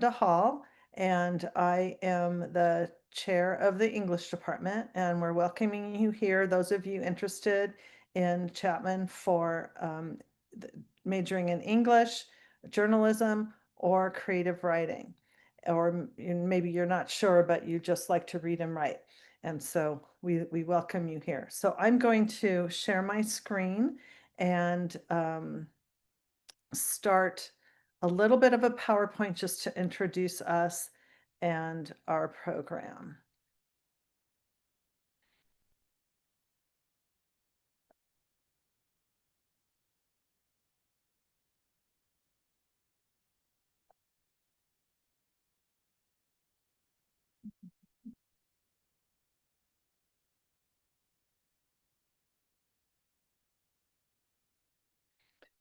Linda Hall, and I am the chair of the English department, and we're welcoming you here, those of you interested in Chapman for majoring in English, journalism, or creative writing. Or maybe you're not sure, but you just like to read and write. And so we welcome you here. So I'm going to share my screen and start a little bit of a PowerPoint just to introduce us and our program.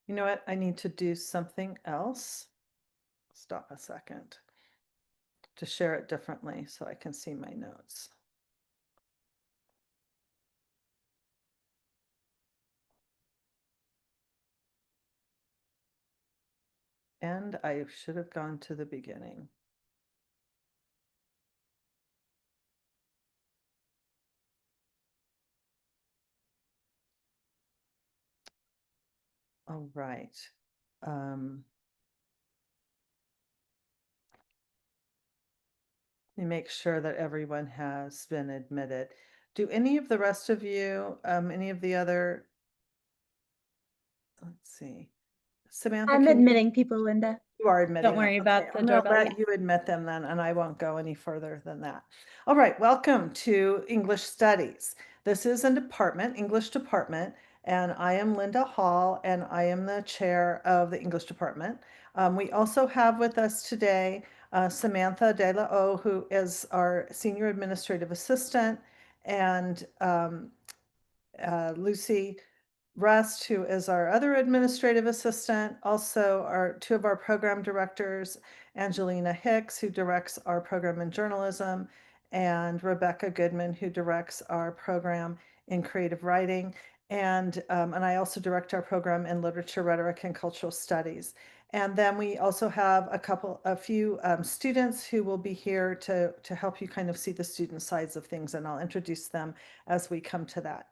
You know what? I need to do something else. Stop a second to share it differently so I can see my notes. And I should have gone to the beginning. All right. Let me make sure that everyone has been admitted. Do any of the rest of you, any of the other, let's see. Samantha, I'm can you? admitting people, Linda. You are Don't admitting them. worry Okay, about the I'm going to doorbell. let Yeah. you admit them then, and I won't go any further than that. All right, welcome to English Studies. This is a department, English department, and I am Linda Hall, and I am the chair of the English department. We also have with us today Samantha De La O, who is our senior administrative assistant, and Lucy Rust, who is our other administrative assistant, also our two of our program directors, Angelina Hicks, who directs our program in journalism, and Rebecca Goodman, who directs our program in creative writing. And I also direct our program in literature, rhetoric, and cultural studies. And then we also have a few students who will be here to help you kind of see the student sides of things, and I'll introduce them as we come to that.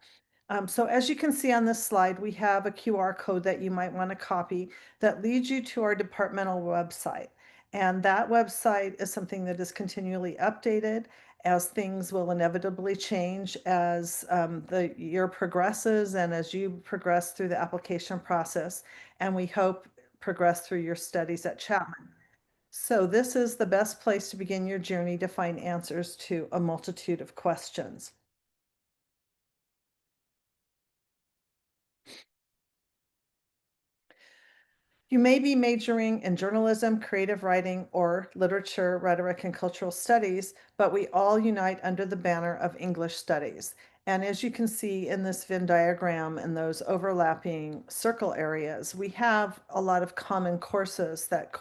So as you can see on this slide, we have a QR code that you might want to copy that leads you to our departmental website. And that website is something that is continually updated as things will inevitably change as the year progresses and as you progress through the application process, and we hope progress through your studies at Chapman. So this is the best place to begin your journey to find answers to a multitude of questions. You may be majoring in journalism, creative writing, or literature, rhetoric, and cultural studies, but we all unite under the banner of English studies. And as you can see in this Venn diagram and those overlapping circle areas, we have a lot of common courses that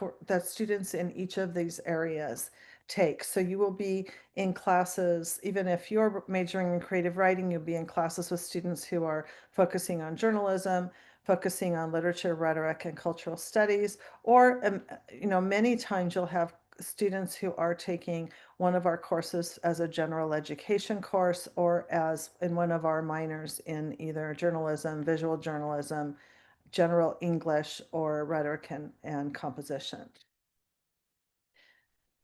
students in each of these areas take. So you will be in classes, even if you're majoring in creative writing, you'll be in classes with students who are focusing on journalism, focusing on literature, rhetoric, and cultural studies, or many times you'll have students who are taking one of our courses as a general education course or as in one of our minors in either journalism, visual journalism, general English, or rhetoric and composition.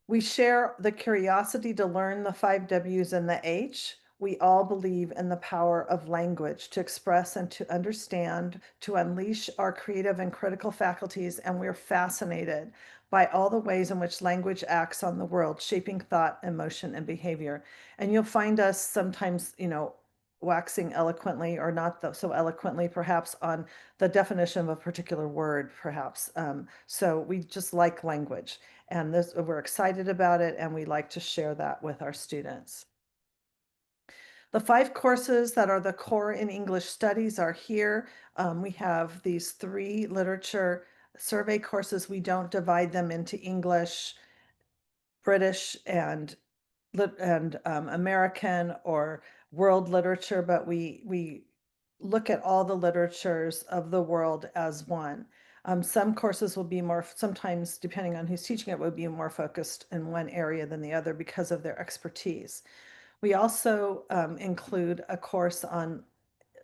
We share the curiosity to learn the five W's and the H. We all believe in the power of language to express and to understand, to unleash our creative and critical faculties, and we're fascinated by all the ways in which language acts on the world, shaping thought, emotion, and behavior. And you'll find us sometimes, waxing eloquently or not so eloquently, perhaps, on the definition of a particular word, perhaps. So we just like language. And we're excited about it, and we like to share that with our students. The five courses that are the core in English studies are here. We have these three literature survey courses. We don't divide them into English, British, and American or world literature, but we look at all the literatures of the world as one. Some courses will be more, sometimes depending on who's teaching it, will be more focused in one area than the other because of their expertise. We also include a course on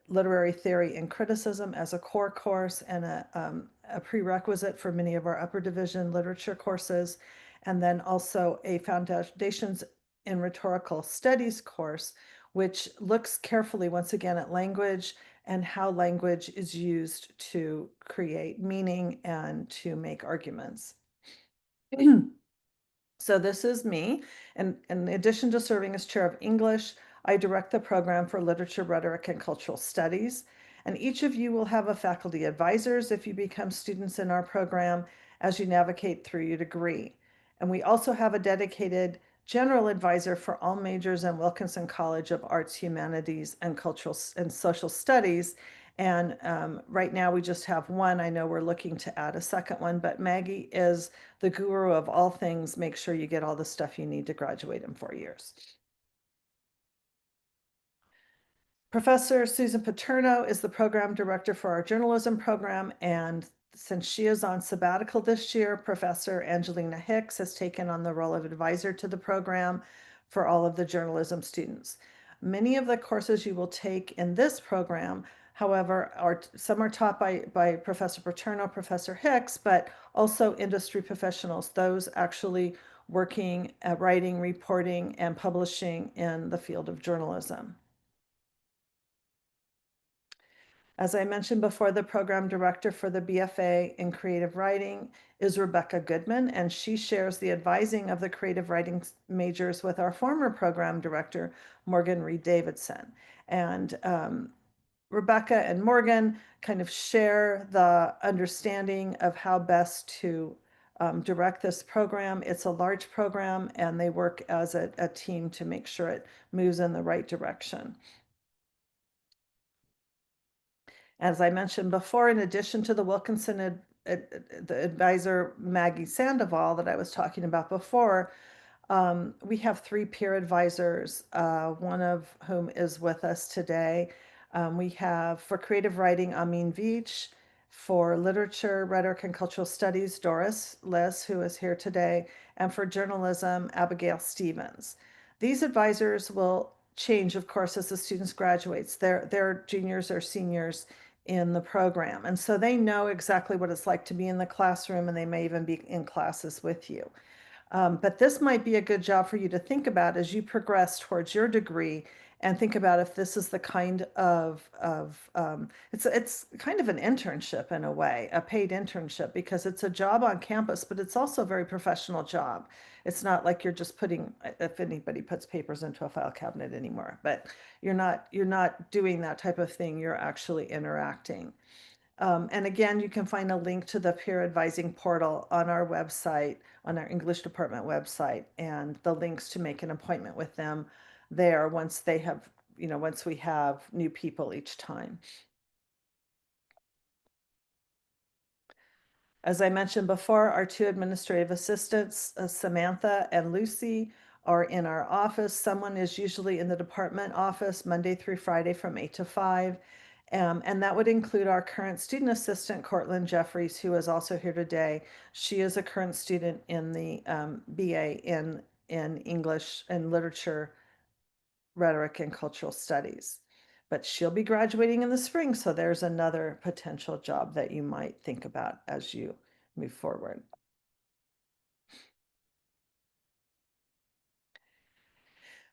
literary theory and criticism as a core course and a prerequisite for many of our upper division literature courses, and then also a foundations in rhetorical studies course, which looks carefully once again at language and how language is used to create meaning and to make arguments. So this is me, and in addition to serving as chair of English, I direct the program for literature, rhetoric, and cultural studies. And each of you will have a faculty advisors if you become students in our program as you navigate through your degree. And we also have a dedicated general advisor for all majors in Wilkinson College of Arts, Humanities, and Cultural and Social Studies. And right now we just have one. I know we're looking to add a second one, but Maggie is the guru of all things. Make sure you get all the stuff you need to graduate in 4 years. Professor Susan Paterno is the program director for our journalism program, and since she is on sabbatical this year, Professor Angelina Hicks has taken on the role of advisor to the program for all of the journalism students. Many of the courses you will take in this program, however, some are taught by Professor Paterno, Professor Hicks, but also industry professionals, those actually working at writing, reporting, and publishing in the field of journalism. As I mentioned before, the program director for the BFA in creative writing is Rebecca Goodman, and she shares the advising of the creative writing majors with our former program director, Morgan Reed Davidson. And Rebecca and Morgan kind of share the understanding of how best to direct this program. It's a large program, and they work as a team to make sure it moves in the right direction. As I mentioned before, in addition to the Wilkinson the advisor Maggie Sandoval that I was talking about before, we have 3 peer advisors, one of whom is with us today. We have for creative writing Amin Veach, for literature, rhetoric, and cultural studies Doris Liss, who is here today, and for journalism Abigail Stevens. These advisors will change, of course, as the students graduates. They're juniors or seniors in the program, and so they know exactly what it's like to be in the classroom, and they may even be in classes with you. But this might be a good job for you to think about as you progress towards your degree and think about if this is the kind of it's kind of an internship in a way, a paid internship, because it's a job on campus, but it's also a very professional job. It's not like you're just putting, if anybody puts papers into a file cabinet anymore, but you're not doing that type of thing. You're actually interacting. And again, you can find a link to the peer advising portal on our website, on our English department website, and the links to make an appointment with them there once they have, once we have new people each time. As I mentioned before, our 2 administrative assistants, Samantha and Lucy, are in our office. Someone is usually in the department office Monday through Friday from 8 to 5. And that would include our current student assistant, Cortland Jeffries, who is also here today. She is a current student in the BA in English and Literature, Rhetoric, and Cultural Studies. But she'll be graduating in the spring, so there's another potential job that you might think about as you move forward.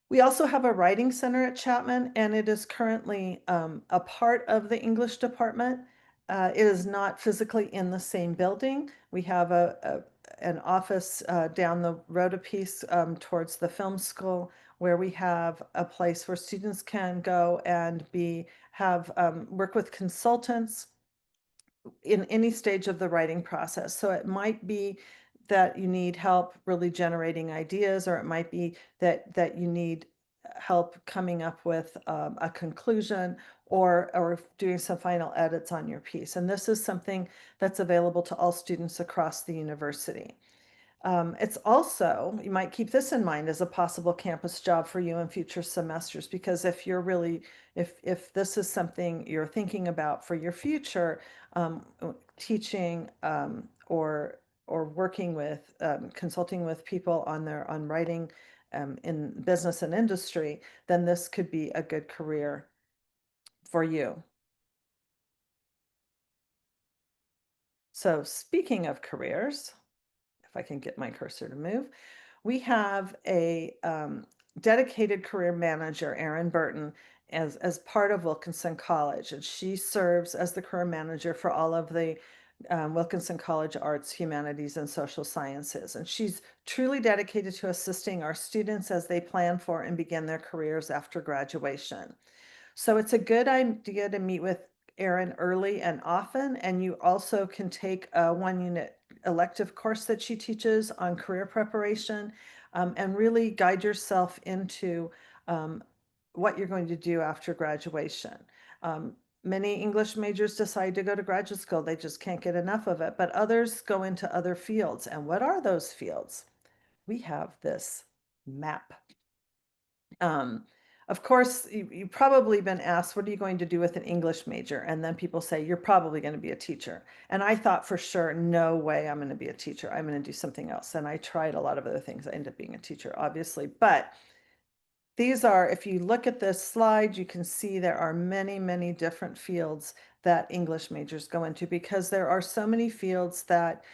We also have a writing center at Chapman, and it is currently a part of the English department. It is not physically in the same building. We have an office down the road a piece towards the film school, where we have a place where students can go and have work with consultants in any stage of the writing process. So it might be that you need help really generating ideas, or it might be that you need help coming up with a conclusion, or doing some final edits on your piece. And this is something that's available to all students across the university. It's also, you might keep this in mind as a possible campus job for you in future semesters, because if you're really, if this is something you're thinking about for your future, teaching or working with, consulting with people on on writing in business and industry, then this could be a good career for you. So speaking of careers, if I can get my cursor to move, we have a dedicated career manager, Erin Burton, as part of Wilkinson College, and she serves as the career manager for all of the Wilkinson College Arts, Humanities, and Social Sciences. And she's truly dedicated to assisting our students as they plan for and begin their careers after graduation. So it's a good idea to meet with Erin early and often, and you also can take a 1 unit elective course that she teaches on career preparation, and really guide yourself into what you're going to do after graduation. Um, Many English majors decide to go to graduate school. They just can't get enough of it, but others go into other fields. And what are those fields? We have this map. Um, of course, you've probably been asked, what are you going to do with an English major? And then people say, you're probably going to be a teacher. And I thought for sure, no way I'm going to be a teacher. I'm going to do something else. And I tried a lot of other things. I ended up being a teacher, obviously. But these are, if you look at this slide, you can see there are many, many different fields that English majors go into, because there are so many fields that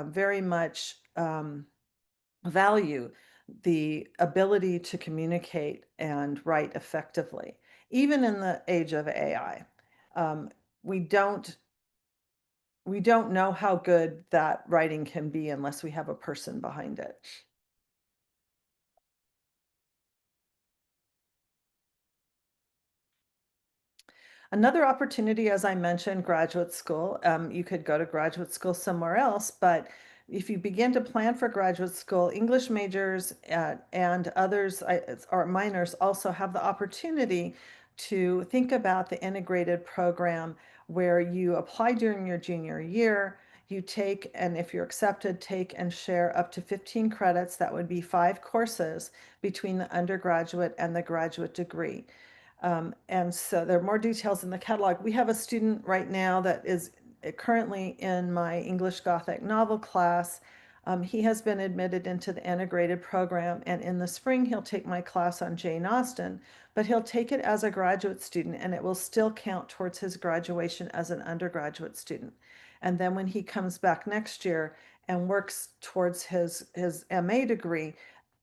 very much value the ability to communicate and write effectively, even in the age of AI. Um, we don't we don't know how good that writing can be unless we have a person behind it. Another opportunity, as I mentioned, graduate school. You could go to graduate school somewhere else, but if you begin to plan for graduate school, English majors and others or minors also have the opportunity to think about the integrated program where you apply during your junior year. You take, and if you're accepted, take and share up to 15 credits. That would be 5 courses between the undergraduate and the graduate degree. And so there are more details in the catalog. We have a student right now that is currently in my English Gothic novel class. He has been admitted into the integrated program, and in the spring he'll take my class on Jane Austen, but he'll take it as a graduate student, and it will still count towards his graduation as an undergraduate student. And then when he comes back next year and works towards his MA degree,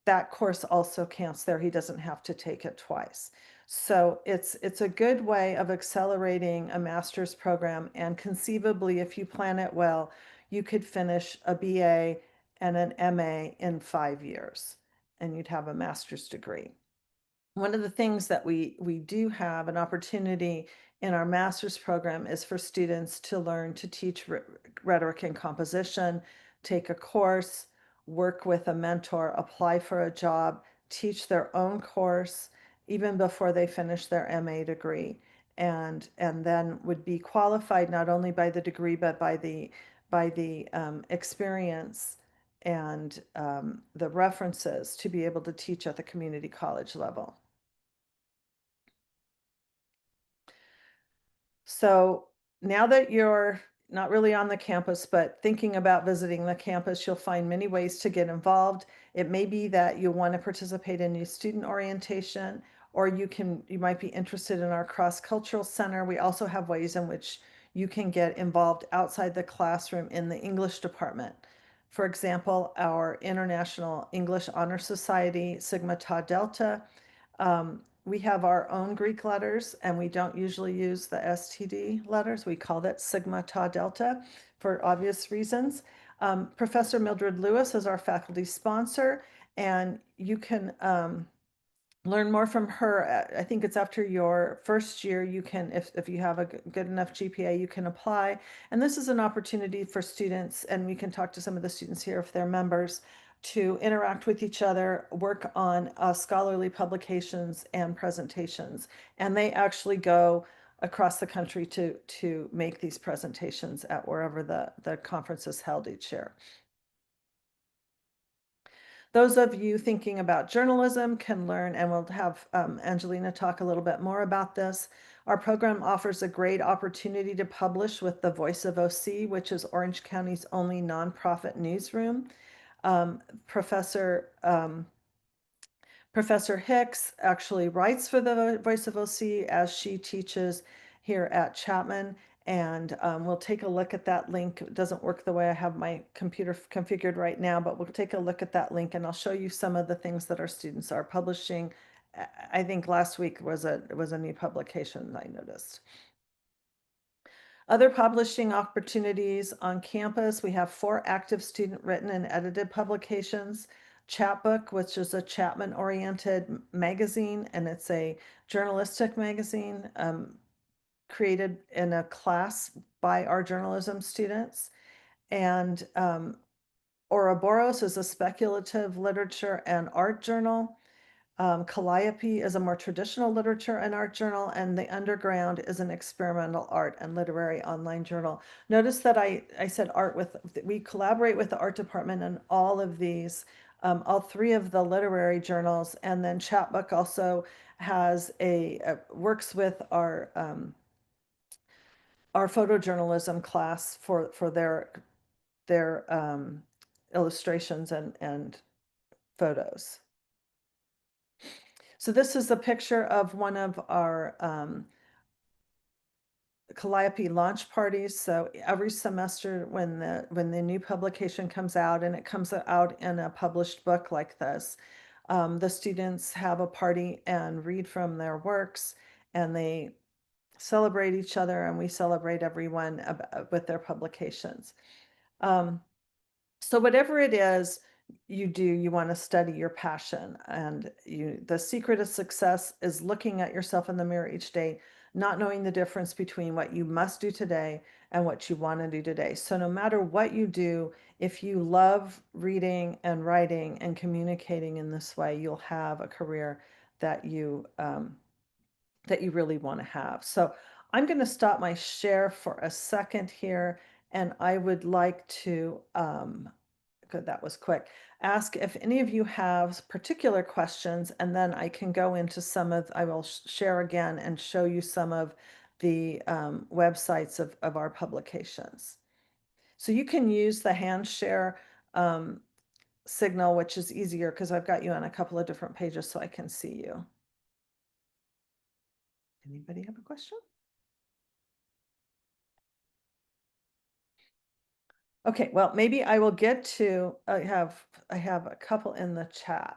that course also counts there. He doesn't have to take it twice. So it's a good way of accelerating a master's program, and conceivably, if you plan it well, you could finish a BA and an MA in 5 years, and you'd have a master's degree. One of the things that we do have an opportunity in our master's program is for students to learn to teach rhetoric and composition, take a course, work with a mentor, apply for a job, teach their own course even before they finish their MA degree, and then would be qualified not only by the degree but by the experience and the references to be able to teach at the community college level. So now that you're not really on the campus, but thinking about visiting the campus, you'll find many ways to get involved. It may be that you want to participate in new student orientation, or you might be interested in our cross-cultural center. We also have ways in which you can get involved outside the classroom in the English department. For example, our International English Honor Society, Sigma Tau Delta, we have our own Greek letters, and we don't usually use the STD letters. We call that Sigma Tau Delta for obvious reasons. Professor Mildred Lewis is our faculty sponsor, and you can learn more from her. I think it's after your first year, you can, if you have a good enough GPA, you can apply. And this is an opportunity for students, and we can talk to some of the students here if they're members, to interact with each other, work on scholarly publications and presentations. And they actually go across the country to make these presentations at wherever the conference is held each year. Those of you thinking about journalism can learn, and we'll have Angelina talk a little bit more about this. Our program offers a great opportunity to publish with the Voice of OC, which is Orange County's only nonprofit newsroom. Um, Professor Professor Hicks actually writes for the Voice of OC as she teaches here at Chapman. And we'll take a look at that link. It doesn't work the way I have my computer configured right now, but we'll take a look at that link and I'll show you some of the things that our students are publishing. I think last week was a new publication I noticed. Other publishing opportunities on campus, we have 4 active student written and edited publications. Chapbook, which is a Chapman oriented magazine, and it's a journalistic magazine created in a class by our journalism students. And Ouroboros is a speculative literature and art journal. Calliope is a more traditional literature and art journal, and The Underground is an experimental art and literary online journal. Notice that I said art with, we collaborate with the art department in all of these, all 3 of the literary journals, and then Chapbook also has works with our photojournalism class for their illustrations and photos. So this is a picture of one of our Calliope launch parties. So every semester when the new publication comes out, and it comes out in a published book like this, the students have a party and read from their works, and they celebrate each other, and we celebrate everyone with their publications. So whatever it is you do, you want to study your passion. And the secret of success is looking at yourself in the mirror each day, not knowing the difference between what you must do today and what you want to do today. So no matter what you do, if you love reading and writing and communicating in this way, you'll have a career that you really want to have. So I'm going to stop my share for a second here, and I would like to good, that was quick. Ask if any of you have particular questions, and then I can go into I will share again and show you some of the websites of our publications. So you can use the hand share signal, which is easier because I've got you on a couple of different pages so I can see you. Anybody have a question? Okay, well, maybe I will get to, I have a couple in the chat.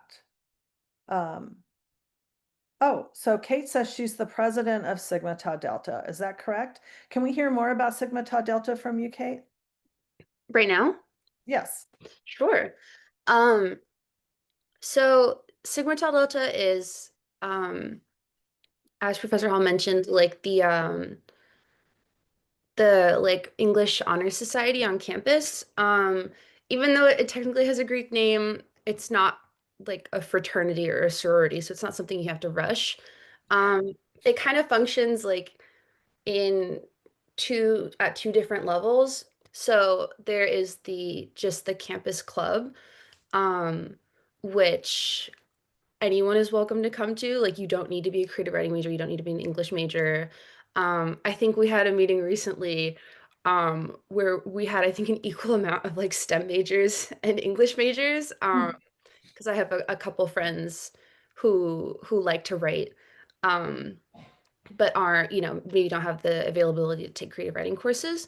Oh, so Kate says she's the president of Sigma Tau Delta. Is that correct? Can we hear more about Sigma Tau Delta from you, Kate? Right now? Yes. Sure. Um, so Sigma Tau Delta is, as Professor Hall mentioned, like the like English Honor Society on campus. Even though it technically has a Greek name, it's not like a fraternity or a sorority, so it's not something you have to rush. Um, it kind of functions like in two different levels. So there is the campus club, um, which anyone is welcome to come to. Like you don't need to be a creative writing major, you don't need to be an English major. I think we had a meeting recently where we had I think an equal amount of like STEM majors and English majors. Because I have a couple friends who like to write. Um, but aren't, maybe don't have the availability to take creative writing courses.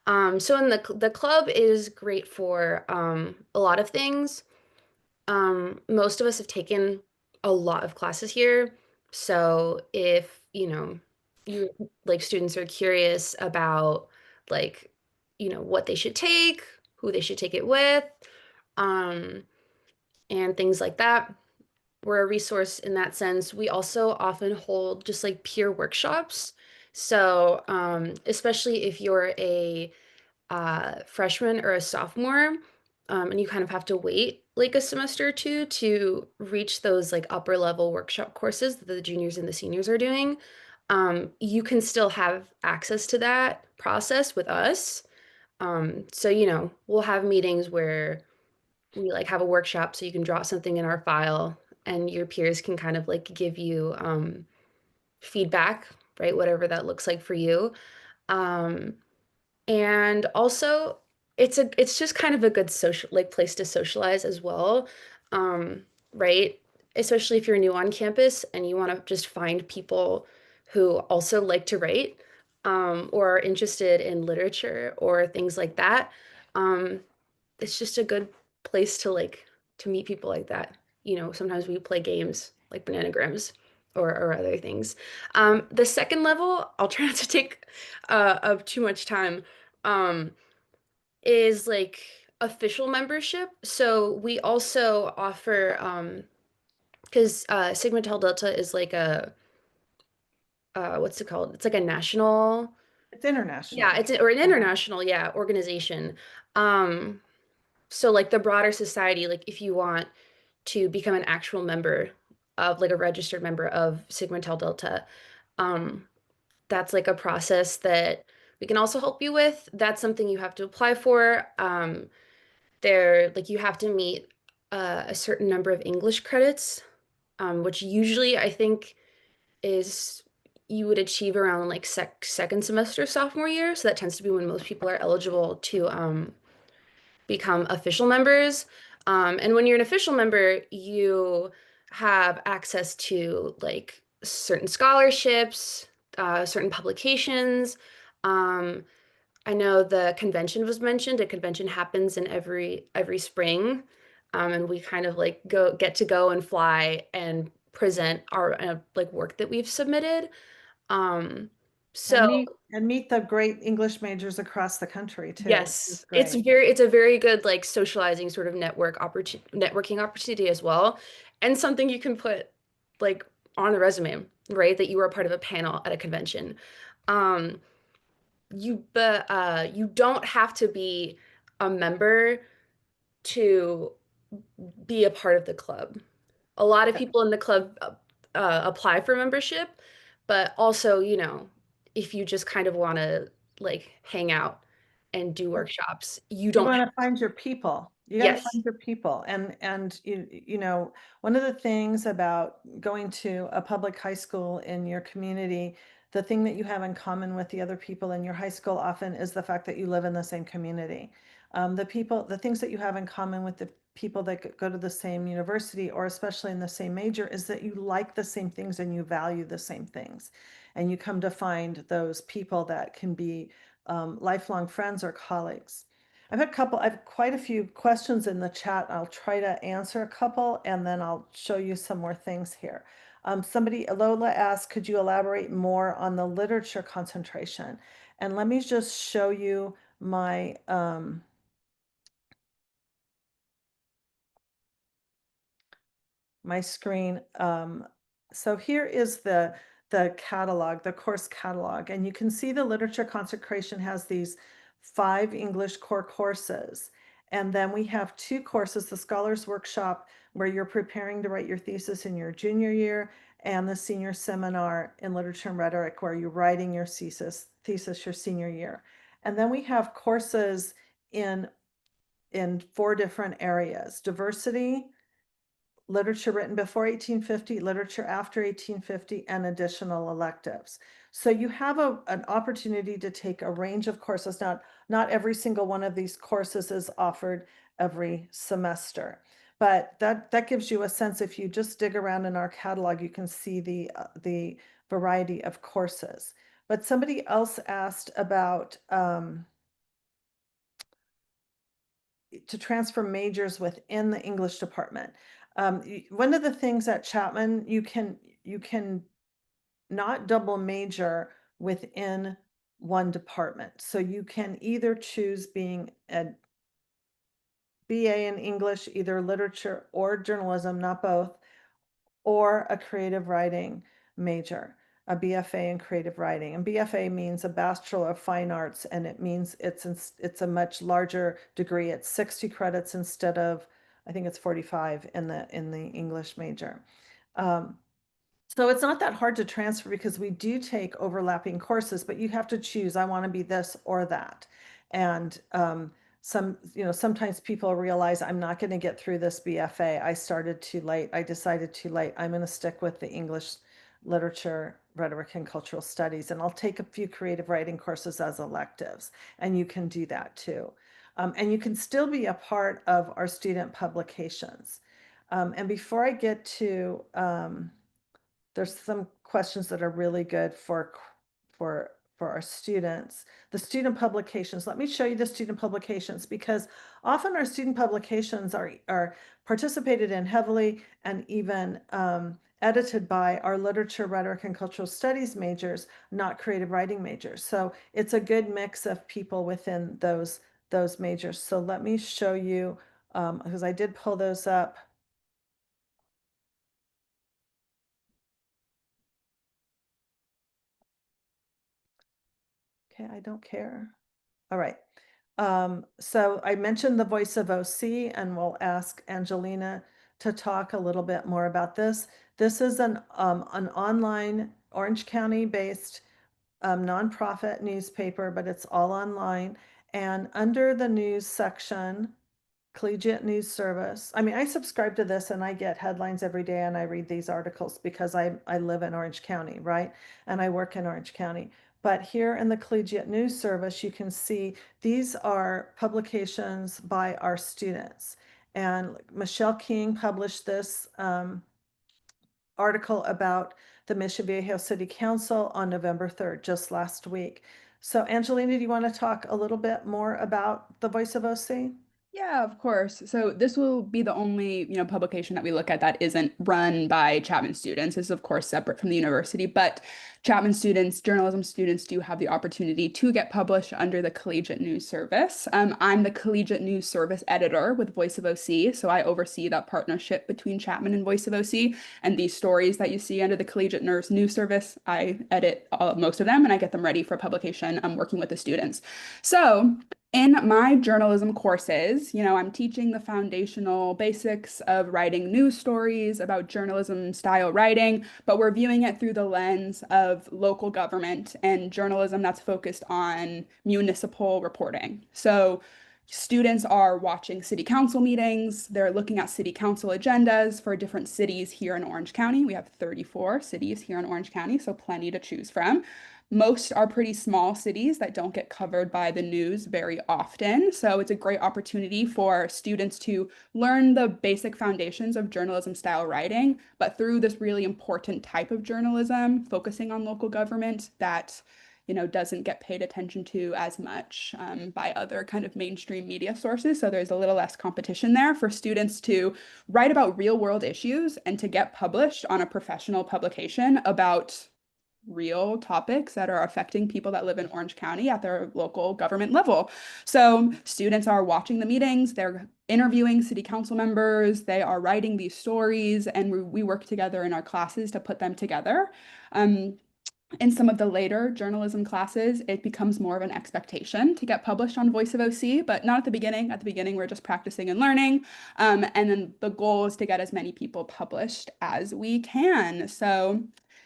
So in the club is great for a lot of things. Most of us have taken a lot of classes here. So if, you like students are curious about like, what they should take, who they should take it with, um, and things like that, we're a resource in that sense. We also often hold just like peer workshops. So, especially if you're a freshman or a sophomore, and you kind of have to wait like a semester or two to reach those like upper level workshop courses that the juniors and the seniors are doing, you can still have access to that process with us. So, we'll have meetings where we like have a workshop so you can draw something in our file and your peers can kind of like give you feedback, right? Whatever that looks like for you. Um, and also it's just kind of a good social like place to socialize as well. Um, right? Especially if you're new on campus and you want to just find people who also like to write or are interested in literature or things like that. Um, it's just a good place to like to meet people like that. You know, sometimes we play games like bananagrams or other things. The second level, I'll try not to take up too much time, um, is like official membership. So we also offer because Sigma Tau Delta is like a what's it called? It's like a national, It's international. yeah, it's or an Uh-huh. international, yeah, organization. Um, so like the broader society, like if you want to become an actual member of like a registered member of Sigma Tau Delta. Um, that's like a process that we can also help you with. That's something you have to apply for. There, like you have to meet a certain number of English credits, which usually I think is you would achieve around like second semester sophomore year. So that tends to be when most people are eligible to become official members. And when you're an official member, you have access to like certain scholarships, certain publications. Um, I know the convention was mentioned. A convention happens in every spring, and we kind of like get to go and fly and present our like work that we've submitted. Um, so And meet the great English majors across the country too. yes, It's great. it's a very good like socializing sort of networking opportunity as well, and something you can put like on a resume, right? That you were a part of a panel at a convention. Um, you don't have to be a member to be a part of the club. A lot of people in the club apply for membership, but also, you know, if you just kind of want to like hang out and do workshops, you You don't have want to find your people. You got to yes. find your people. And you know, one of the things about going to a public high school in your community, the thing that you have in common with the other people in your high school often is the fact that you live in the same community. The things that you have in common with the people that go to the same university or especially in the same major is that you like the same things and you value the same things. And you come to find those people that can be lifelong friends or colleagues. I have quite a few questions in the chat. I'll try to answer a couple and then I'll show you some more things here. Lola asked, could you elaborate more on the literature concentration? And let me just show you my screen. So here is the catalog, the course catalog, and you can see the literature consecration has these 5 English core courses. And then we have 2 courses, the Scholars Workshop, where you're preparing to write your thesis in your junior year, and the Senior Seminar in Literature and Rhetoric, where you're writing your thesis your senior year. And then we have courses in in 4 different areas: diversity, literature written before 1850, literature after 1850, and additional electives. So you have an opportunity to take a range of courses. Not every single one of these courses is offered every semester, but that gives you a sense. If you just dig around in our catalog, you can see the variety of courses. But somebody else asked about to transfer majors within the English department. One of the things at Chapman, you can not double major within one department. So you can either choose being a BA in English, either literature or journalism, not both, or a creative writing major, a BFA in creative writing. And BFA means a Bachelor of Fine Arts, and it means it's a much larger degree. It's 60 credits instead of, I think it's 45 in the English major. Um, so it's not that hard to transfer because we do take overlapping courses, but you have to choose, I want to be this or that. And sometimes people realize I'm not going to get through this BFA. I started too late. I decided too late. I'm going to stick with the English literature, rhetoric, and cultural studies, and I'll take a few creative writing courses as electives. And you can do that too. And you can still be a part of our student publications. And before I get to there's some questions that are really good for for our students. The student publications. Let me show you the student publications because often our student publications are participated in heavily and even edited by our literature, rhetoric, and cultural studies majors, not creative writing majors. So it's a good mix of people within those majors. So let me show you because I did pull those up. Okay, I don't care. All right. So I mentioned the Voice of OC, and we'll ask Angelina to talk a little bit more about this. This is an online Orange County based nonprofit newspaper, but it's all online. And under the news section, Collegiate News Service. I mean, I subscribe to this and I get headlines every day and I read these articles because I live in Orange County, right? And I work in Orange County. But here in the Collegiate News Service, you can see these are publications by our students. And Michelle King published this article about the Mission Viejo City Council on November 3rd, just last week. So Angelina, do you want to talk a little bit more about the Voice of OC? Yeah, of course. So this will be the only, publication that we look at that isn't run by Chapman students. This is of course separate from the university, but Chapman students, journalism students do have the opportunity to get published under the Collegiate News Service. I'm the Collegiate News Service editor with Voice of OC, so I oversee that partnership between Chapman and Voice of OC. And these stories that you see under the Collegiate News Service, I edit most of them and I get them ready for publication. I'm working with the students. So in my journalism courses, I'm teaching the foundational basics of writing news stories about journalism style writing, but we're viewing it through the lens of local government and journalism that's focused on municipal reporting. So students are watching city council meetings, they're looking at city council agendas for different cities here in Orange County. We have 34 cities here in Orange County, so plenty to choose from. Most are pretty small cities that don't get covered by the news very often. So it's a great opportunity for students to learn the basic foundations of journalism style writing, but through this really important type of journalism, focusing on local government that doesn't get paid attention to as much by other kind of mainstream media sources. So there's a little less competition there for students to write about real world issues and to get published on a professional publication about real topics that are affecting people that live in Orange County at their local government level. So students are watching the meetings, they're interviewing city council members, they are writing these stories, and we work together in our classes to put them together. In some of the later journalism classes, it becomes more of an expectation to get published on Voice of OC, but not at the beginning. At the beginning, we're just practicing and learning. And then the goal is to get as many people published as we can. So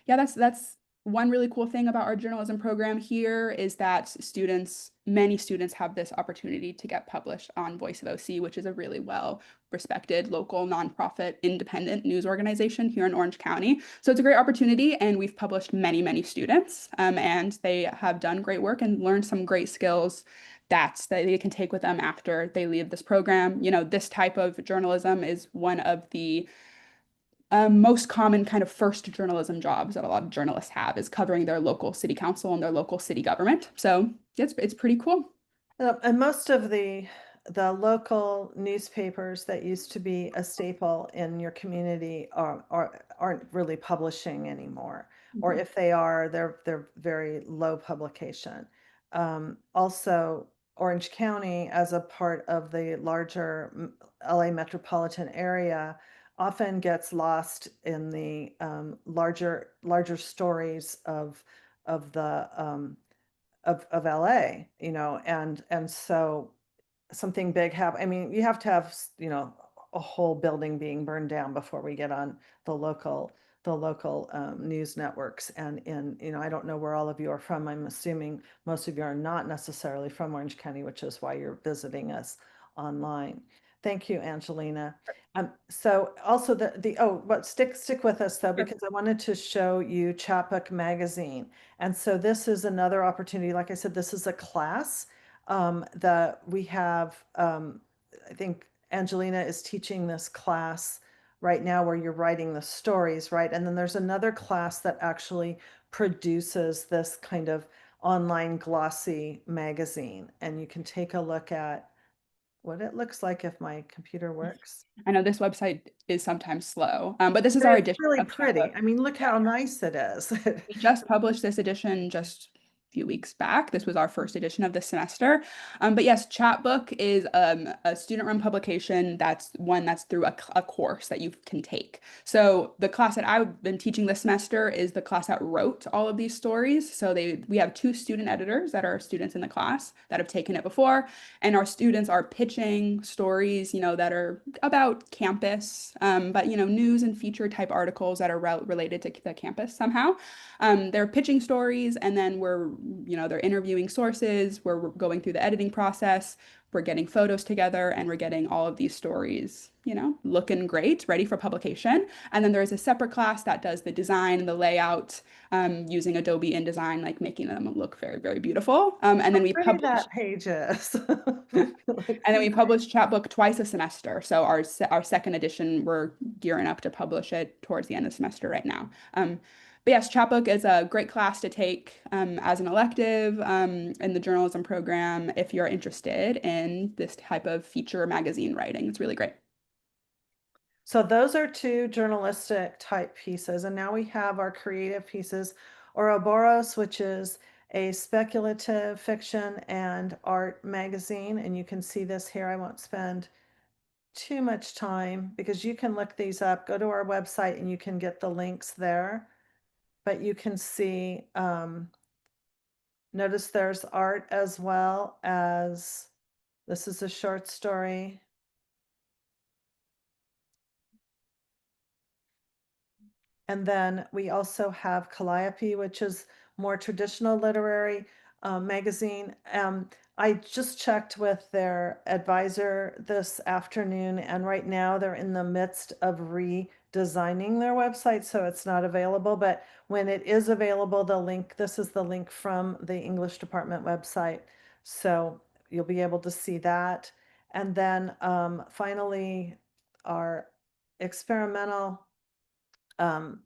yeah, that's one really cool thing about our journalism program here is that many students have this opportunity to get published on Voice of OC, which is a really well respected local nonprofit independent news organization here in Orange County. So it's a great opportunity, and we've published many, many students, and they have done great work and learned some great skills that they can take with them after they leave this program. This type of journalism is one of the most common kind of first journalism jobs that a lot of journalists have is covering their local city council and their local city government. So it's pretty cool. And most of the local newspapers that used to be a staple in your community aren't really publishing anymore. Or Mhm. if they are, they're very low publication. Also, Orange County, as a part of the larger LA metropolitan area, often gets lost in the larger stories of the of LA, and so something big happen. I mean, you have to have, a whole building being burned down before we get on the local the local news networks. And I don't know where all of you are from. I'm assuming most of you are not necessarily from Orange County, which is why you're visiting us online. Thank you, Angelina. So also but stick with us though, because I wanted to show you Chapbook Magazine. And so this is another opportunity. Like I said, this is a class that we have. I think Angelina is teaching this class right now where you're writing the stories, right? And then there's another class that actually produces this kind of online glossy magazine. And you can take a look at what it looks like if my computer works. I know this website is sometimes slow, but this is But our it's edition really of Chapbook. pretty. I mean, look Yeah. how nice it is. We just published this edition just a few weeks back. This was our first edition of this semester. But yes, Chatbook is a student-run publication that's one that's through a course that you can take. So the class that I've been teaching this semester is the class that wrote all of these stories. So we have two student editors that are students in the class that have taken it before, and our students are pitching stories, that are about campus, but news and feature type articles that are related to the campus somehow. They're pitching stories, and then they're interviewing sources, we're going through the editing process, we're getting photos together, and we're getting all of these stories, looking great, ready for publication. And then there's a separate class that does the design and the layout, using Adobe InDesign, like making them look very, very beautiful. And then we Pretty publish that page is. and then we publish Chatbook twice a semester. So our second edition, we're gearing up to publish it towards the end of the semester right now. But yes, Chatbook is a great class to take as an elective in the journalism program if you're interested in this type of feature magazine writing. It's really great. So those are two journalistic type pieces. And now we have our creative pieces, Ouroboros, which is a speculative fiction and art magazine. And you can see this here. I won't spend too much time because you can look these up. Go to our website and you can get the links there. But you can see, notice there's art as well as this is a short story. And then we also have Calliope, which is more traditional literary magazine. I just checked with their advisor this afternoon, and right now they're in the midst of redesigning their website, so it's not available. But when it is available, this is the link from the English department website. So you'll be able to see that. And then finally, our experimental um,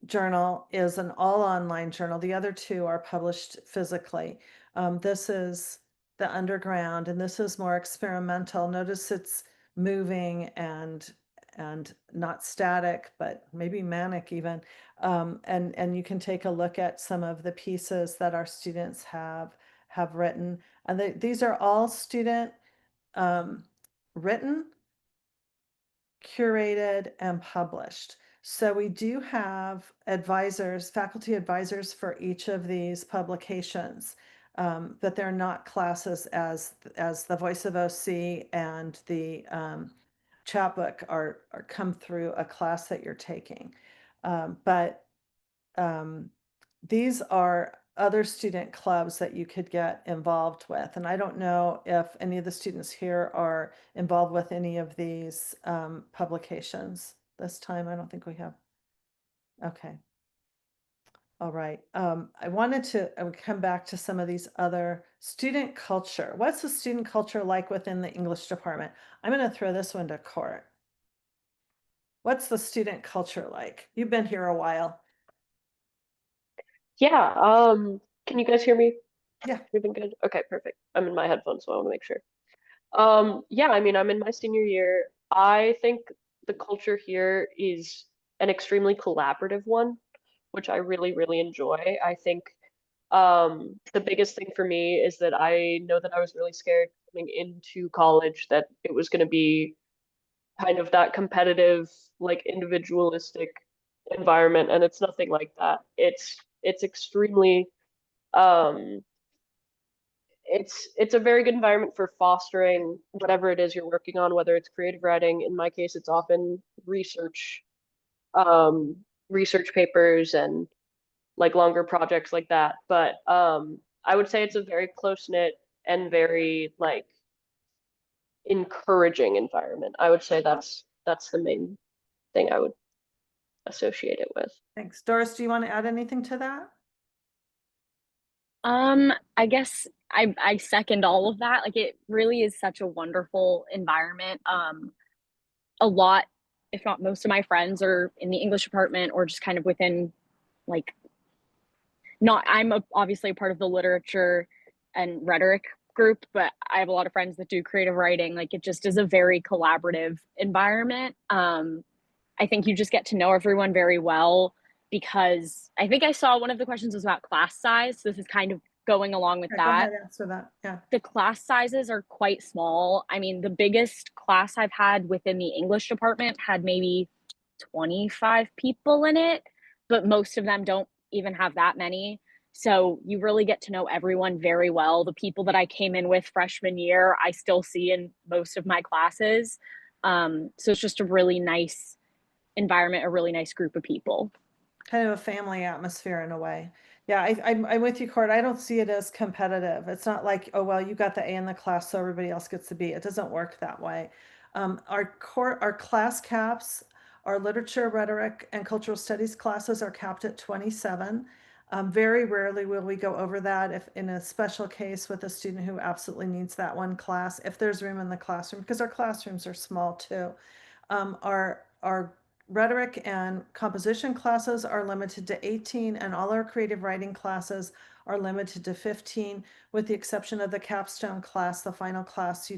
journal is an all online journal. The other two are published physically. This is the underground, and this is more experimental. Notice it's moving and not static, but maybe manic even. And you can take a look at some of the pieces that our students have written. And these are all student written, curated, and published. So we do have advisors, faculty advisors for each of these publications, but they're not classes as the Voice of OC and the Chapbook are come through a class that you're taking. But these are other student clubs that you could get involved with. And I don't know if any of the students here are involved with any of these publications this time. I don't think we have. Okay. All right. I wanted to come back to some of these other student culture. What's the student culture like within the English department? I'm going to throw this one to Court. What's the student culture like? You've been here a while. Yeah, can you guys hear me? Yeah. Everything good? Okay, perfect. I'm in my headphones, so I want to make sure. Yeah, I mean, I'm in my senior year. I think the culture here is an extremely collaborative one, which I really, really enjoy. I think the biggest thing for me is that I know that I was really scared coming into college that it was going to be kind of that competitive, like individualistic environment, and it's nothing like that. It's extremely um it's a very good environment for fostering whatever it is you're working on, whether it's creative writing. In my case, it's often research. Um, research papers and like longer projects like that. But I would say it's a very close-knit and very like encouraging environment. I would say that's the main thing I would associate it with. Thanks. Doris, do you want to add anything to that? I guess I second all of that. Like it really is such a wonderful environment. A lot, if not most of my friends are in the English department or just kind of within like not obviously a part of the literature and rhetoric group, but I have a lot of friends that do creative writing. Like it just is a very collaborative environment. I think you just get to know everyone very well because I think I saw one of the questions was about class size. So this is kind of going along with Yeah, go that. ahead, answer that. Yeah. The class sizes are quite small. I mean, the biggest class I've had within the English department had maybe 25 people in it, but most of them don't even have that many. So you really get to know everyone very well. The people that I came in with freshman year, I still see in most of my classes. So it's just a really nice environment, a really nice group of people. Kind of a family atmosphere in a way. Yeah, I'm with you, Cord. I don't see it as competitive. It's not like, oh, well, you got the A in the class, so everybody else gets the B. It doesn't work that way. Our class caps, our literature, rhetoric, and cultural studies classes are capped at 27. Very rarely will we go over that if in a special case with a student who absolutely needs that one class, if there's room in the classroom, because our classrooms are small too. Our rhetoric and composition classes are limited to 18, and all our creative writing classes are limited to 15, with the exception of the capstone class, the final class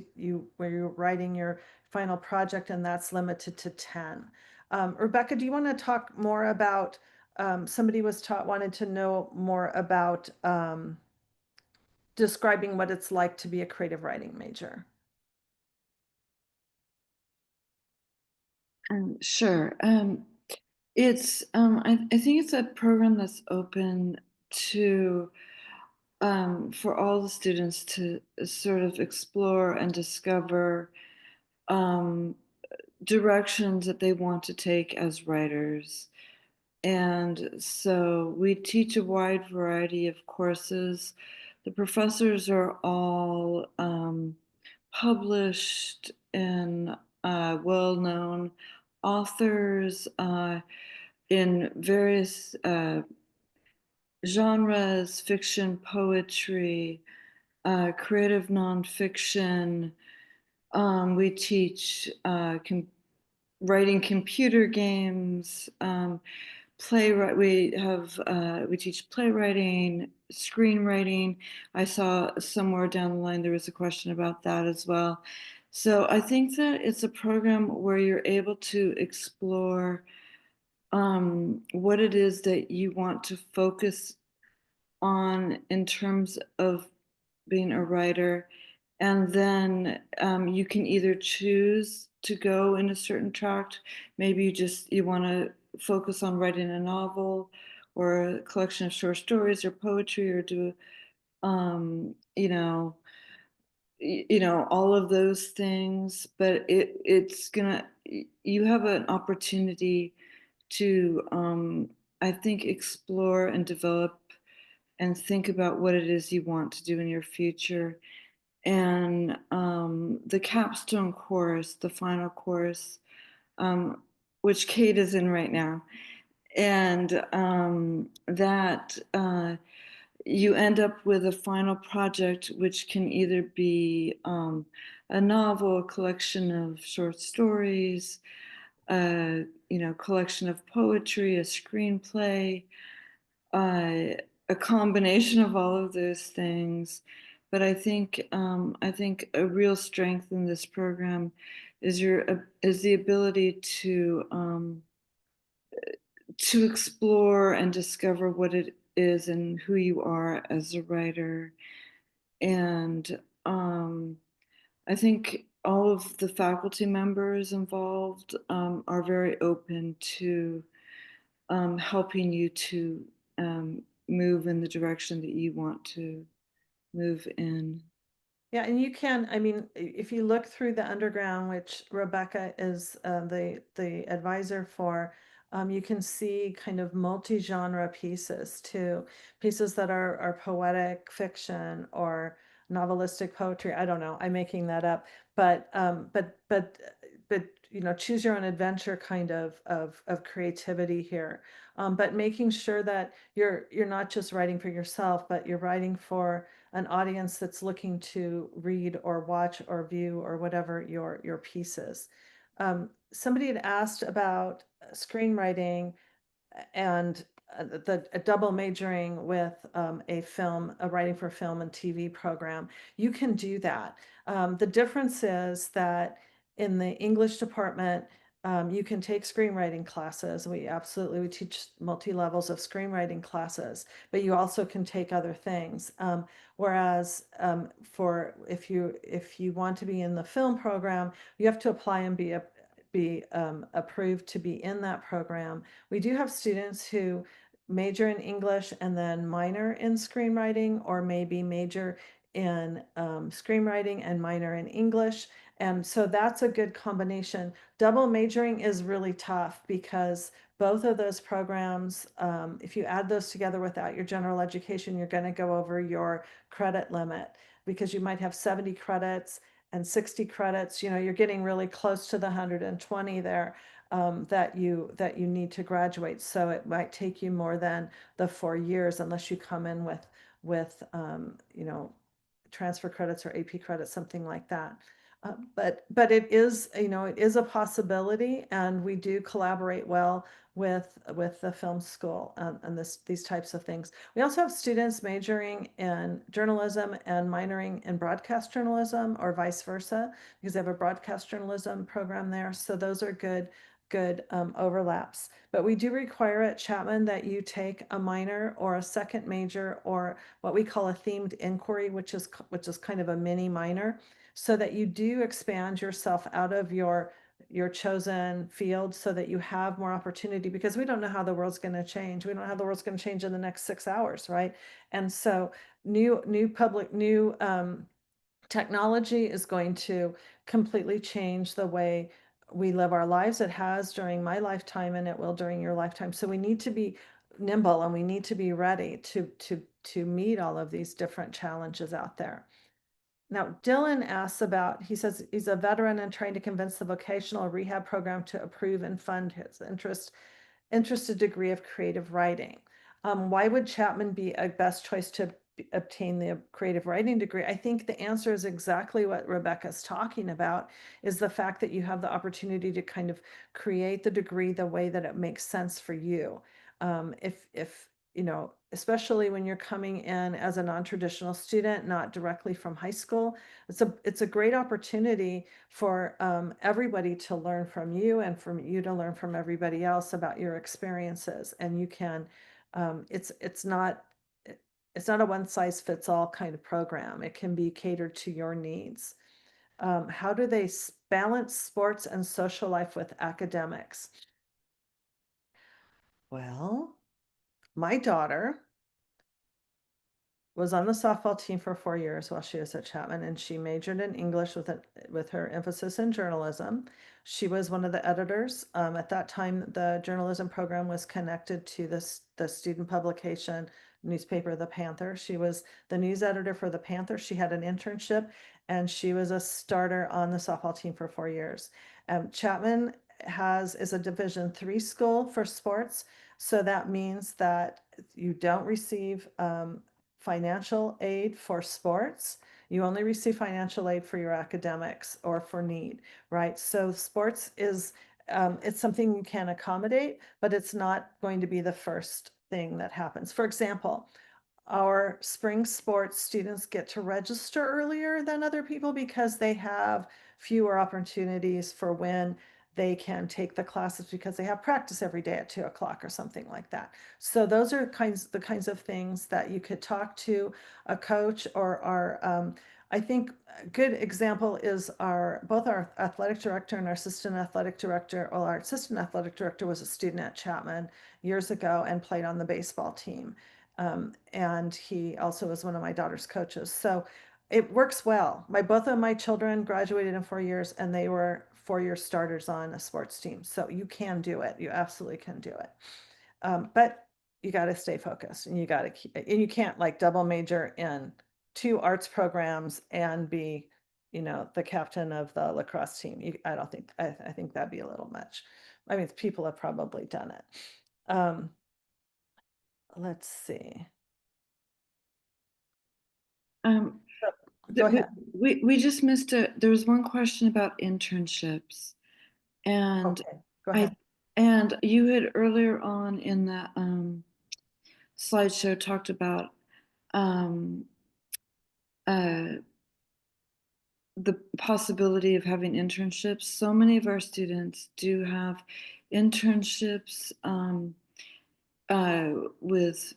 where you're writing your final project, and that's limited to 10. Rebecca, do you want to talk more about, somebody wanted to know more about describing what it's like to be a creative writing major? Sure. I think it's a program that's open to for all the students to sort of explore and discover um, directions that they want to take as writers. And so we teach a wide variety of courses. The professors are all published and well known authors in various genres: fiction, poetry, creative nonfiction. We teach writing computer games. Playwright. We teach playwriting, screenwriting. I saw somewhere down the line there was a question about that as well. So I think that it's a program where you're able to explore what it is that you want to focus on in terms of being a writer. And then you can either choose to go in a certain tract. Maybe you want to focus on writing a novel or a collection of short stories or poetry, or do you know all of those things. But you have an opportunity to I think explore and develop and think about what it is you want to do in your future. And the capstone course, the final course, which Kate is in right now, and that you end up with a final project, which can either be a novel, a collection of short stories, collection of poetry, a screenplay, uh, a combination of all of those things. But I think a real strength in this program is the ability to explore and discover what it is and who you are as a writer. And I think all of the faculty members involved are very open to helping you to move in the direction that you want to move in. Yeah, and you can, I mean, if you look through the underground, which Rebecca is the advisor for, you can see kind of multi-genre pieces too, pieces that are poetic fiction or novelistic poetry. I don't know, I'm making that up, but you know, choose your own adventure kind of creativity here. But making sure that you're not just writing for yourself, but you're writing for an audience that's looking to read or watch or view or whatever your piece is. Somebody had asked about screenwriting and the double majoring with a writing for film and TV program. You can do that. The difference is that in the English department, you can take screenwriting classes. We teach multi-levels of screenwriting classes, but you also can take other things. Whereas for if you want to be in the film program, you have to apply and be approved to be in that program. We do have students who major in English and then minor in screenwriting, or maybe major in screenwriting and minor in English. And so that's a good combination. Double majoring is really tough because both of those programs, if you add those together without your general education, you're going to go over your credit limit because you might have 70 credits and 60 credits. You know, you're getting really close to the 120 there that you need to graduate. So it might take you more than the 4 years unless you come in with you know, transfer credits or AP credits, something like that. But it is, you know, it is a possibility, and we do collaborate well with the film school and these types of things. We also have students majoring in journalism and minoring in broadcast journalism, or vice versa, because they have a broadcast journalism program there. So those are good overlaps. But we do require at Chapman that you take a minor or a second major, or what we call a themed inquiry, which is kind of a mini minor, so that you do expand yourself out of your chosen field so that you have more opportunity, because we don't know how the world's going to change. We don't know how the world's going to change in the next 6 hours, right? And so new technology is going to completely change the way we live our lives. It has during my lifetime, and it will during your lifetime. So we need to be nimble, and we need to be ready to meet all of these different challenges out there. Now, Dylan asks about, he says he's a veteran and trying to convince the vocational rehab program to approve and fund his interested degree of creative writing. Why would Chapman be a best choice to obtain the creative writing degree? I think the answer is exactly what Rebecca's talking about, is the fact that you have the opportunity to kind of create the degree the way that it makes sense for you. If you know, especially when you're coming in as a non-traditional student, not directly from high school, it's a great opportunity for everybody to learn from you, and from you to learn from everybody else about your experiences. And you can, it's not a one size fits all kind of program. It can be catered to your needs. How do they balance sports and social life with academics? Well, my daughter was on the softball team for 4 years while she was at Chapman, and she majored in English with her emphasis in journalism. She was one of the editors. At that time, the journalism program was connected to the student publication newspaper, The Panther. She was the news editor for The Panther. She had an internship, and she was a starter on the softball team for 4 years. Chapman is a Division III school for sports, so that means that you don't receive financial aid for sports. You only receive financial aid for your academics or for need, right? So sports is, it's something you can accommodate, but it's not going to be the first thing that happens. For example, our spring sports students get to register earlier than other people because they have fewer opportunities for when they can take the classes, because they have practice every day at 2 o'clock or something like that. So those are the kinds of things that you could talk to a coach or I think a good example is both our athletic director and our assistant athletic director. Well, our assistant athletic director was a student at Chapman years ago and played on the baseball team. And he also was one of my daughter's coaches. So it works well. Both of my children graduated in 4 years, and they were 4 year starters on a sports team. So you can do it. You absolutely can do it. But you got to stay focused, and you got to keep, and you can't like double major in 2 arts programs and be, the captain of the lacrosse team. I don't think, I think that'd be a little much. I mean, people have probably done it. Let's see. Um, Go ahead. we just missed there was one question about internships, and Okay, go I ahead. and you had earlier on in that slideshow talked about um, uh, the possibility of having internships. So many of our students do have internships with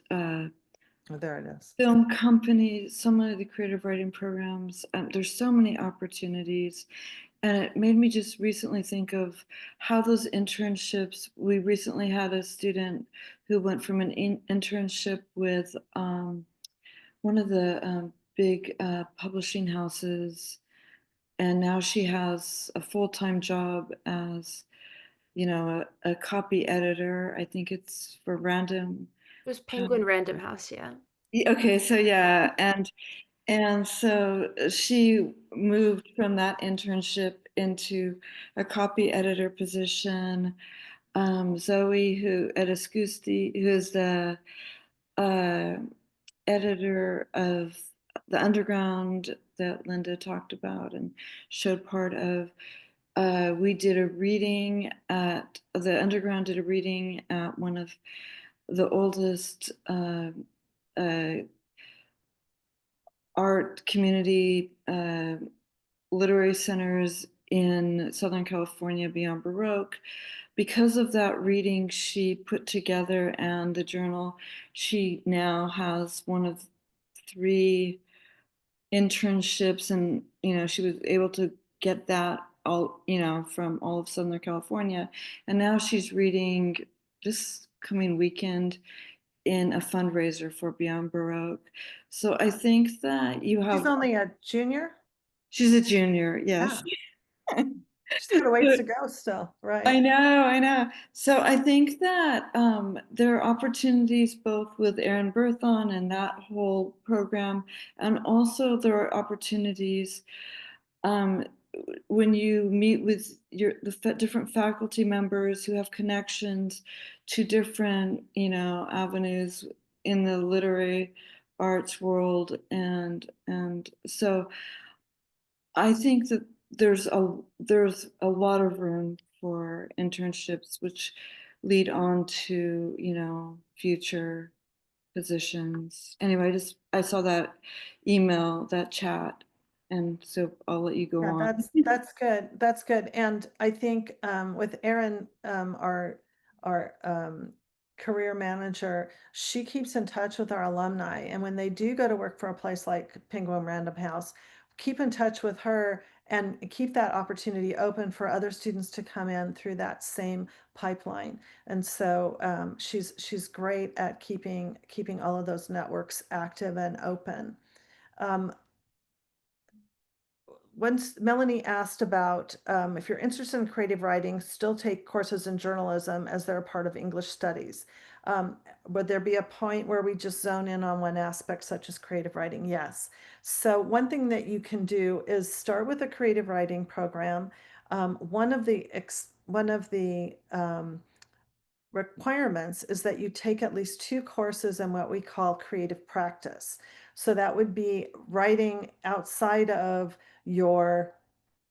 Oh, there it is. film companies, so many of the creative writing programs. There's so many opportunities. And it made me just recently think of how those internships, we recently had a student who went from an internship with one of the big publishing houses, and now she has a full-time job as, a copy editor. I think it's for Random. It was Penguin Random House, yeah. Okay, so yeah, and so she moved from that internship into a copy editor position. Zoe, who at Escusti, who is the uh, editor of the Underground that Linda talked about and showed part of. We did a reading at the Underground. Did a reading at one of the oldest uh, art community literary centers in Southern California beyond Baroque. Because of that reading she put together and the journal, she now has one of 3 internships, and she was able to get that all from all of Southern California, and now she's reading this coming weekend in a fundraiser for Beyond Baroque. So I think that you She's have only a junior? she's a junior, yes. Yeah. She's got a ways to go still, I right? know, I know. So I think that there are opportunities both with Erin Berthon and that whole program, and also there are opportunities um, when you meet with different faculty members who have connections to different, avenues in the literary arts world, and so I think that there's a lot of room for internships, which lead on to, future positions. Anyway, I saw that email, that chat, and so I'll let you go Yeah, on. that's good. That's good. And I think with Erin, our career manager, she keeps in touch with our alumni. And when they do go to work for a place like Penguin Random House, keep in touch with her and keep that opportunity open for other students to come in through that same pipeline. And so she's great at keeping all of those networks active and open. Um, Once Melanie asked about if you're interested in creative writing, still take courses in journalism as they're a part of English studies. Would there be a point where we just zone in on one aspect, such as creative writing? Yes. So one thing that you can do is start with a creative writing program. One of the requirements is that you take at least 2 courses in what we call creative practice. So that would be writing outside of your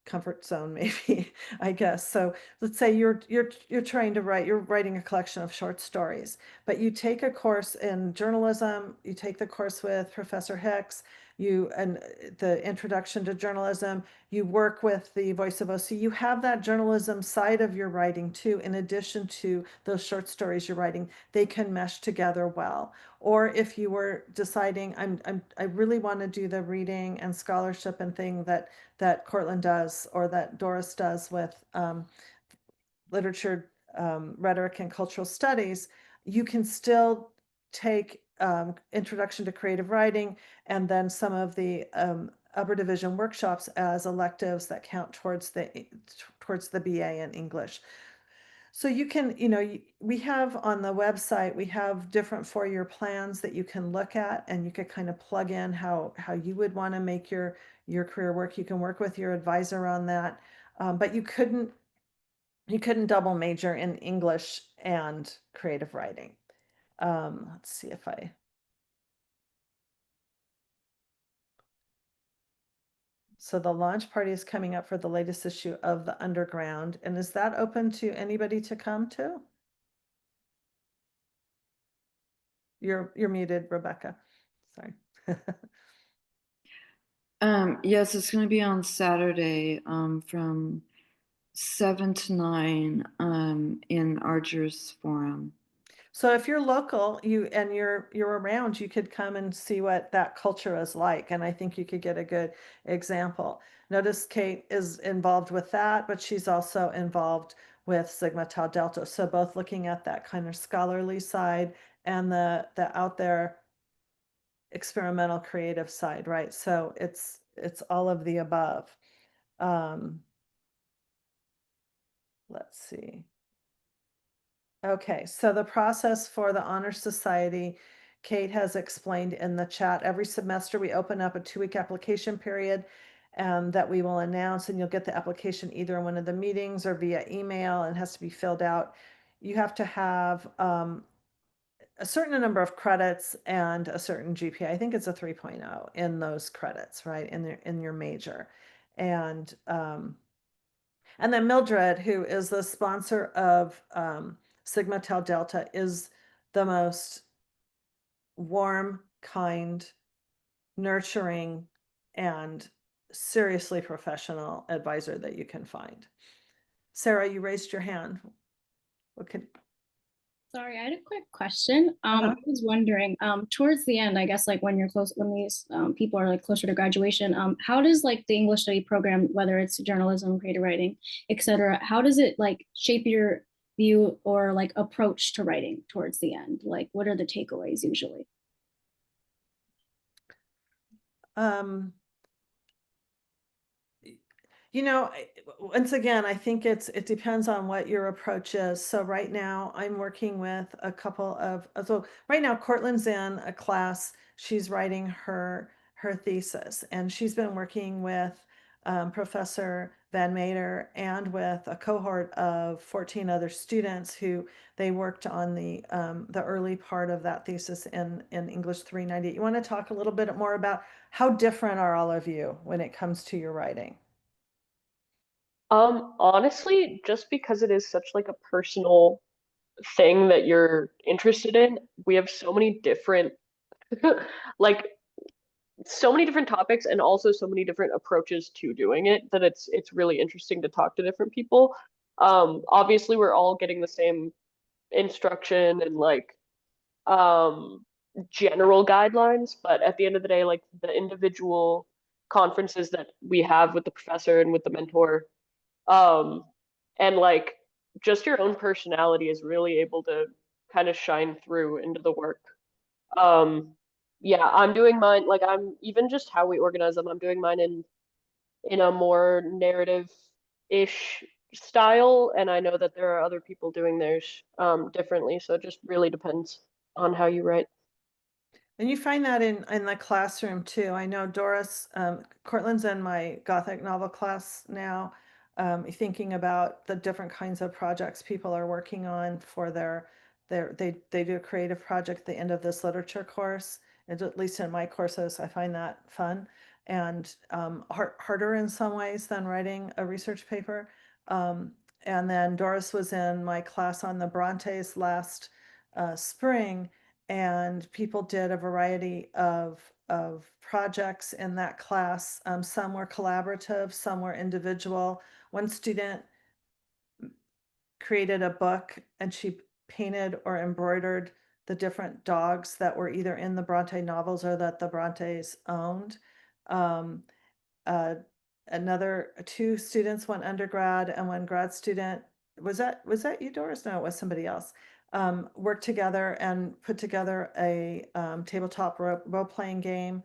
comfort zone, maybe, I guess. So let's say you're trying to write, you're writing a collection of short stories, but you take a course in journalism, you take the course with Professor Hicks, and the introduction to journalism, you work with the Voice of OC, you have that journalism side of your writing too, in addition to those short stories you're writing. They can mesh together well. Or if you were deciding, I really want to do the reading and scholarship and thing that Cortland does, or that Doris does with literature, rhetoric, and cultural studies, you can still take Introduction to Creative Writing and then some of the upper division workshops as electives that count towards the BA in English. So you can, we have on the website, we have different four-year plans that you can look at, and you could kind of plug in how you would want to make your career work. You can work with your advisor on that. But you couldn't double major in English and creative writing. Let's see if so the launch party is coming up for the latest issue of the Underground. And is that open to anybody to come to? You're muted, Rebecca. Sorry. Yes, it's going to be on Saturday from 7 to 9 in Argers Forum. So if you're local, you're around, you could come and see what that culture is like, and I think you could get a good example. Notice Kate is involved with that, but she's also involved with Sigma Tau Delta. So both looking at that kind of scholarly side and the out there experimental creative side, right? So it's all of the above. Let's see. Okay, so the process for the Honor Society, Kate has explained in the chat. Every semester we open up a 2-week application period that we will announce, and you'll get the application either in one of the meetings or via email, and it has to be filled out. You have to have a certain number of credits and a certain GPA. I think it's a 3.0 in those credits, right? In your major. And then Mildred, who is the sponsor of Sigma Tau Delta, is the most warm, kind, nurturing, and seriously professional advisor that you can find. Sarah, you raised your hand. What could Sorry, I had a quick question. I was wondering, towards the end, I guess like when these people are like closer to graduation, how does like the English study program, whether it's journalism, creative writing, etc., how does it like shape your view or like approach to writing towards the end? Like, what are the takeaways usually? um once again, I think it depends on what your approach is. So right now I'm working with a couple of, so right now Cortland's in a class, she's writing her thesis, and she's been working with Professor Van Meter and with a cohort of 14 other students who they worked on the early part of that thesis in English 398. You want to talk a little bit more about how different are all of you when it comes to your writing? Honestly, just because it is such like a personal thing that you're interested in, we have so many different like so many different topics and also so many different approaches to doing it that it's really interesting to talk to different people. Obviously we're all getting the same instruction and like um general guidelines, but at the end of the day, like the individual conferences that we have with the professor and with the mentor, um, and like just your own personality is really able to kind of shine through into the work. Um, yeah, I'm doing mine, like I'm even just how we organize them, I'm doing mine in a more narrative-ish style, and I know that there are other people doing theirs differently, so it just really depends on how you write. And you find that in the classroom too. I know Doris, Cortland's in my Gothic novel class now, thinking about the different kinds of projects people are working on for they do a creative project at the end of this literature course. And at least in my courses, I find that fun and harder in some ways than writing a research paper. And then Doris was in my class on the Brontes last spring, and people did a variety of projects in that class. Some were collaborative, some were individual. One student created a book, and she painted or embroidered the different dogs that were either in the Bronte novels or that the Brontes owned. Um, uh, Another two students, one undergrad and one grad student. Was that you, Doris? No, it was somebody else. Worked together and put together a tabletop role-playing game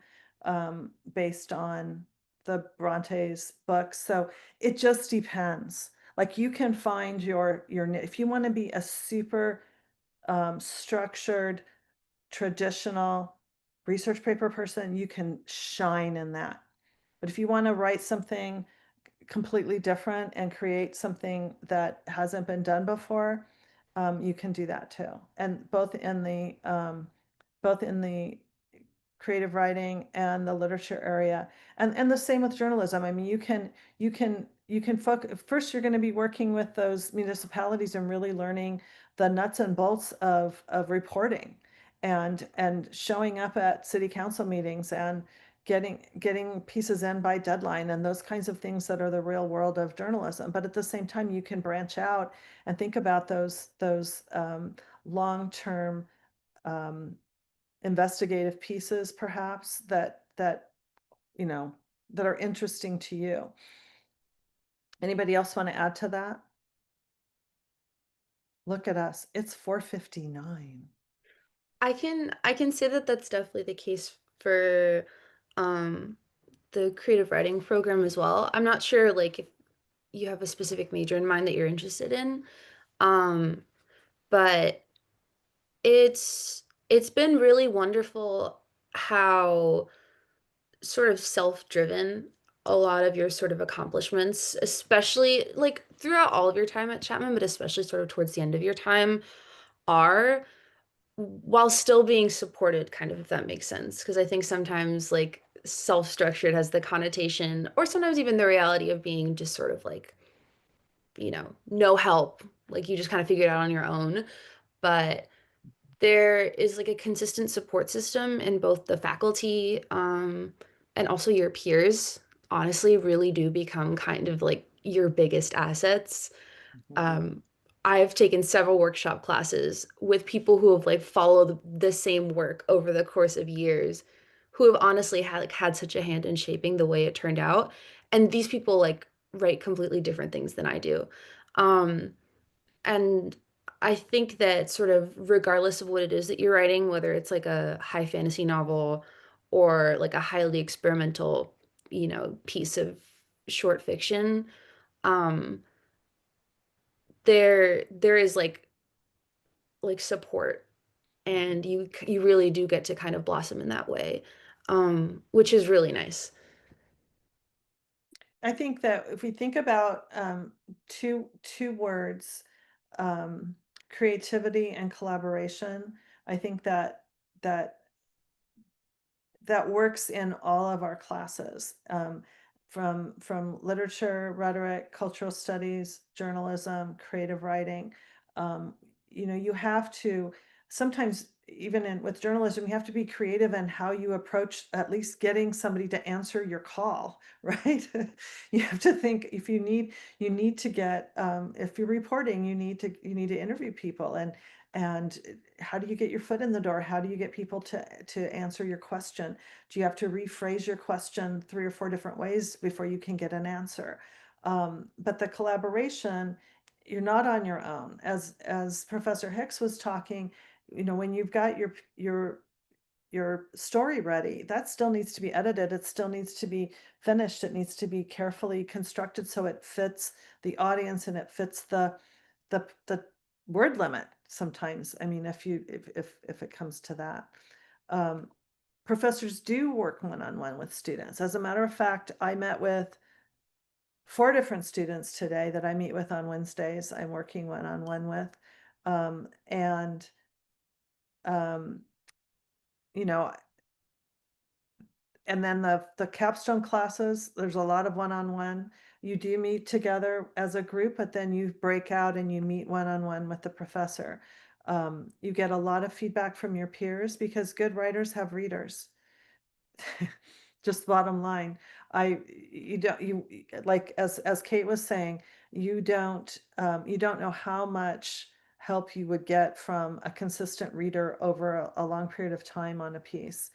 based on the Bronte's books. So it just depends. Like you can find your if you want to be a super structured, traditional research paper person, you can shine in that. But if you want to write something completely different and create something that hasn't been done before, you can do that too. And both in the creative writing and the literature area, and the same with journalism. I mean, you can focus. First, you're going to be working with those municipalities and really learning the nuts and bolts of reporting, and showing up at city council meetings and getting pieces in by deadline and those kinds of things that are the real world of journalism. But at the same time, you can branch out and think about those long-term um, investigative pieces, perhaps that you know that are interesting to you. Anybody else want to add to that? Look at us. It's 4:59. I can say that that's definitely the case for um the creative writing program as well. I'm not sure like if you have a specific major in mind that you're interested in. Um, but it's been really wonderful how sort of self-driven a lot of your sort of accomplishments, especially like throughout all of your time at Chapman, but especially sort of towards the end of your time, are while still being supported, kind of, if that makes sense. Because I think sometimes like self-structured has the connotation, or sometimes even the reality of being just sort of like, no help, like you just kind of figure it out on your own. But there is like a consistent support system in both the faculty and also your peers, honestly, really do become kind of like your biggest assets. um, I've taken several workshop classes with people who have like followed the same work over the course of years, who have honestly had such a hand in shaping the way it turned out. And these people like write completely different things than I do. Um, and I think that sort of regardless of what it is that you're writing, whether it's like a high fantasy novel or like a highly experimental, piece of short fiction, um, there is like support, and you really do get to kind of blossom in that way, which is really nice. I think that if we think about two words, um, creativity and collaboration, I think that that works in all of our classes, from literature, rhetoric, cultural studies, journalism, creative writing. Um, you have to sometimes, even with journalism, you have to be creative in how you approach at least getting somebody to answer your call, right? You have to think, if you need to get, if you're reporting, you need to interview people, and how do you get your foot in the door? How do you get people to answer your question? Do you have to rephrase your question 3 or 4 different ways before you can get an answer? But the collaboration, you're not on your own. As Professor Hicks was talking, when you've got your story ready, that still needs to be edited. It still needs to be finished. It needs to be carefully constructed so it fits the audience and it fits the word limit sometimes. I mean, if it comes to that. Um, Professors do work one-on-one with students. As a matter of fact, I met with 4 different students today that I meet with on Wednesdays. I'm working one-on-one with. And um, you know, and then the capstone classes, there's a lot of one-on-one. You do meet together as a group, but then you break out and you meet one-on-one with the professor. You get a lot of feedback from your peers because good writers have readers. Just bottom line. I you don't you like as Kate was saying, you don't know how much help you would get from a consistent reader over a long period of time on a piece,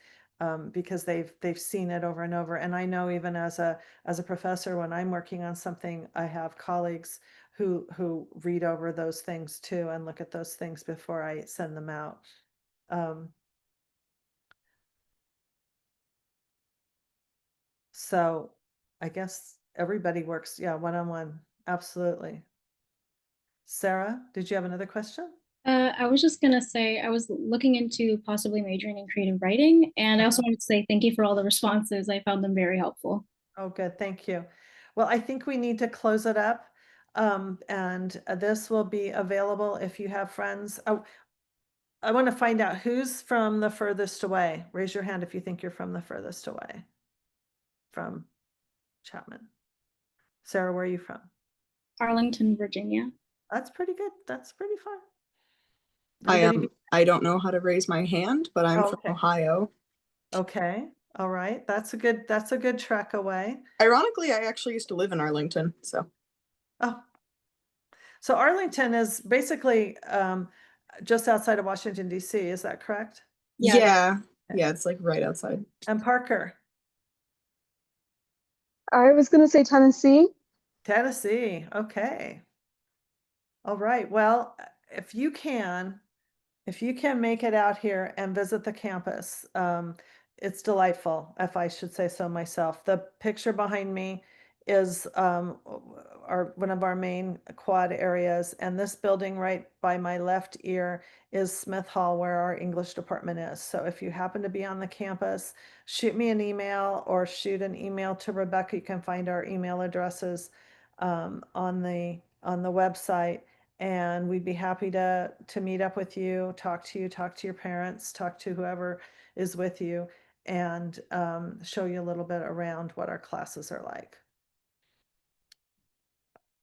because they've seen it over and over. And I know, even as a professor, when I'm working on something, I have colleagues who read over those things too and look at those things before I send them out. Um, so I guess everybody works, yeah, one-on-one. Absolutely. Sarah, did you have another question? I was just gonna say I was looking into possibly majoring in creative writing, and I also wanted to say thank you for all the responses. I found them very helpful. Oh, good. Thank you. Well, I think we need to close it up. And this will be available if you have friends. Oh, I want to find out who's from the furthest away. Raise your hand if you think you're from the furthest away from Chapman. Sarah, where are you from? Arlington, Virginia. That's pretty good. That's pretty fun. I Anybody? I don't know how to raise my hand, but I'm Oh, from okay. Ohio. Okay. All right. That's a good trek away. Ironically, I actually used to live in Arlington, so Oh, so Arlington is basically just outside of Washington, D.C. Is that correct? yeah. Yeah, it's like right outside. And Parker, I was gonna say Tennessee. Tennessee. Okay. All right. Well, if you can make it out here and visit the campus, it's delightful, if I should say so myself. The picture behind me is one of our main quad areas, and this building right by my left ear is Smith Hall, where our English department is. So if you happen to be on the campus, shoot me an email or shoot an email to Rebecca. You can find our email addresses on the website, and we'd be happy to meet up with you, talk to your parents, talk to whoever is with you, and show you a little bit around what our classes are like.